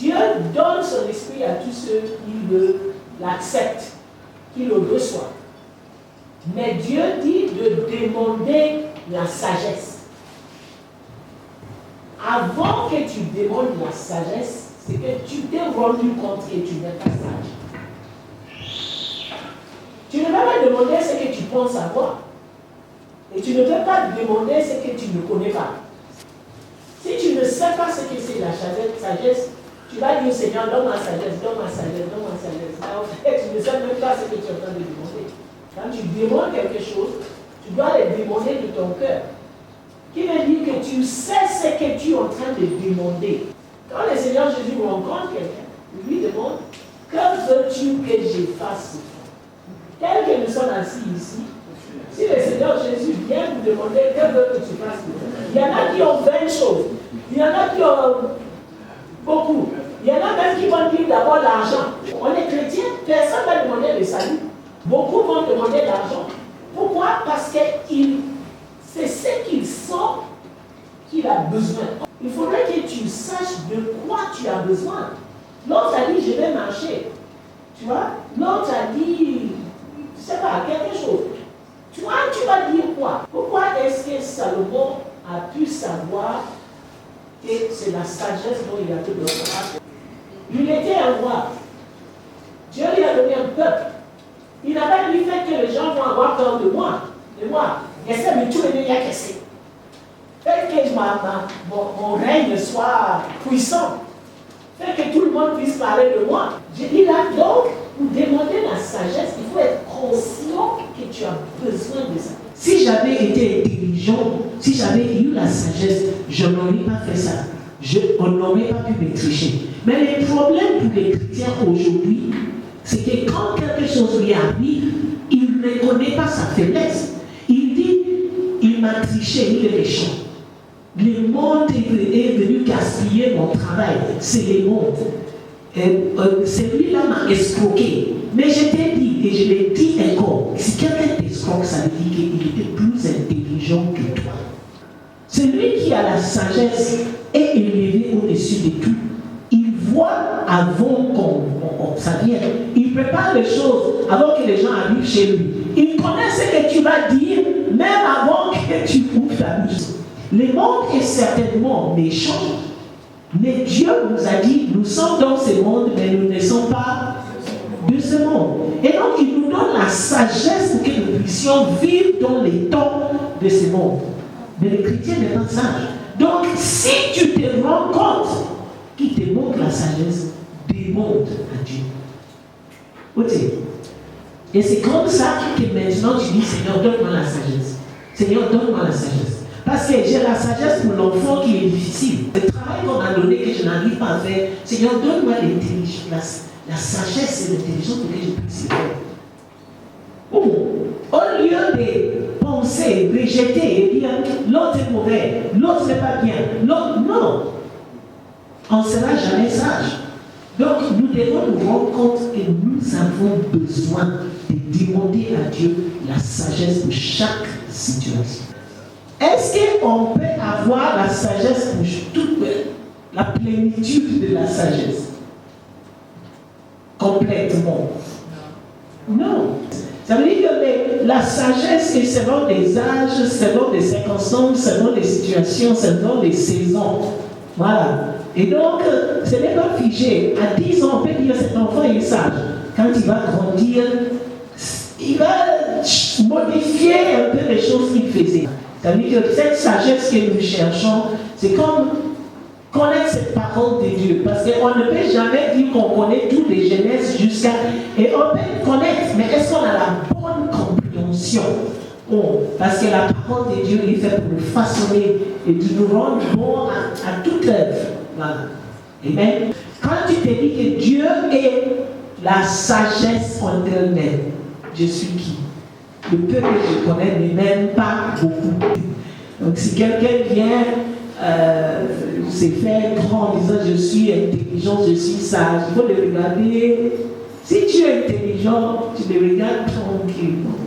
Dieu donne son esprit à tous ceux qui l'acceptent, qui le reçoivent. Mais Dieu dit de demander la sagesse. Avant que tu demandes la sagesse, c'est que tu t'es rendu compte que tu n'es pas sage. Tu ne peux pas demander ce que tu penses savoir. Et tu ne peux pas demander ce que tu ne connais pas. Si tu ne sais pas ce que c'est la sagesse, tu vas dire Seigneur, donne ma sagesse, donne ma sagesse, donne ma sagesse. En fait, tu ne sais même pas ce que tu es en train de demander. Quand tu demandes quelque chose, tu dois le demander de ton cœur. Qui veut dire que tu sais ce que tu es en train de demander. Quand le Seigneur Jésus rencontre quelqu'un, il lui demande, que veux-tu que je fasse? Tel que nous sommes assis ici, si le Seigneur Jésus vient vous demander que veux-tu que tu fasses, il y en a qui ont 20 choses, il y en a qui ont beaucoup, il y en a même qui vont dire d'abord l'argent. On est chrétien, personne ne va demander le salut. Beaucoup vont demander l'argent. Pourquoi? Parce que c'est ce qu'ils sont qu'il a besoin. Il faudrait que tu saches de quoi tu as besoin. L'autre a dit, je vais marcher. Tu vois? L'autre a dit, je ne sais pas, quelque chose. Toi, tu vas dire quoi? Pourquoi est-ce que Salomon a pu savoir que c'est la sagesse dont il a tout besoin? Il était un roi. Dieu lui a donné un peuple. Il n'a pas dit fait que les gens vont avoir peur de moi. Essaie de tout les gars cassés. Fais que mon règne soit puissant. Fais que tout le monde puisse parler de moi. Je dis là, donc, pour demander la sagesse, il faut être conscient que tu as besoin de ça. Si j'avais été intelligent, si j'avais eu la sagesse, je n'aurais pas fait ça. On n'aurait pas pu me tricher. Mais le problème pour les chrétiens aujourd'hui, c'est que quand quelque chose lui arrive, il ne connaît pas sa faiblesse. Il dit, il m'a triché, il est méchant. Le monde est venu gaspiller mon travail. C'est le monde. Celui-là m'a escroqué. Mais je t'ai dit, et je l'ai dit encore, si quelqu'un t'escroque, ça veut dire qu'il était plus intelligent que toi. Celui qui a la sagesse est élevé au-dessus de tout. Il voit avant qu'on ça vienne. Il prépare les choses avant que les gens arrivent chez lui. Il connaît ce que tu vas dire, même avant que tu ouvres ta bouche. Le monde est certainement méchant, mais Dieu nous a dit, nous sommes dans ce monde, mais nous ne sommes pas de ce monde. Et donc, il nous donne la sagesse pour que nous puissions vivre dans les temps de ce monde. Mais le chrétien n'est pas sage. Donc, si tu te rends compte qu'il te manque la sagesse, demande à Dieu. Écoutez, et c'est comme ça que maintenant tu dis, Seigneur, donne-moi la sagesse. Seigneur, donne-moi la sagesse. Parce que j'ai la sagesse pour l'enfant qui est difficile. Le travail qu'on m'a donné que je n'arrive pas à faire, Seigneur, donne-moi l'intelligence, la sagesse et l'intelligence pour que je puisse le faire. Au lieu de penser, rejeter et dire l'autre est mauvais, l'autre n'est pas bien, l'autre, non. On ne sera jamais sage. Donc nous devons nous rendre compte que nous avons besoin de demander à Dieu la sagesse pour chaque situation. Est-ce qu'on peut avoir la sagesse pour toute la plénitude de la sagesse? Complètement. Non. Ça veut dire que la sagesse est selon des âges, selon des circonstances, selon des situations, selon des saisons. Voilà. Et donc, ce n'est pas figé. À 10 ans, on peut dire que cet enfant est sage. Quand il va grandir, il va modifier un peu les choses qu'il faisait. Ça veut dire que cette sagesse que nous cherchons, c'est comme connaître cette parole de Dieu. Parce qu'on ne peut jamais dire qu'on connaît toutes les Genèses jusqu'à... Et on peut connaître, mais est-ce qu'on a la bonne compréhension? Parce que la parole de Dieu est faite pour nous façonner et de nous rendre bons à toute œuvre. Voilà. Amen. Quand tu te dis que Dieu est la sagesse en elle-même, je suis qui? Le peu que je connais ne m'aime pas beaucoup. Donc si quelqu'un vient se faire grand en disant je suis intelligent, je suis sage, il faut le regarder. Si tu es intelligent, tu le regardes tranquillement.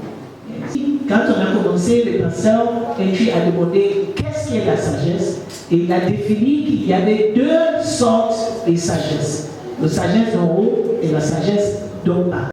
Si quand on a commencé, le pasteur Henry a demandé qu'est-ce qu'est la sagesse, et il a défini qu'il y avait deux sortes de sagesse. La sagesse d'en haut et la sagesse d'en bas.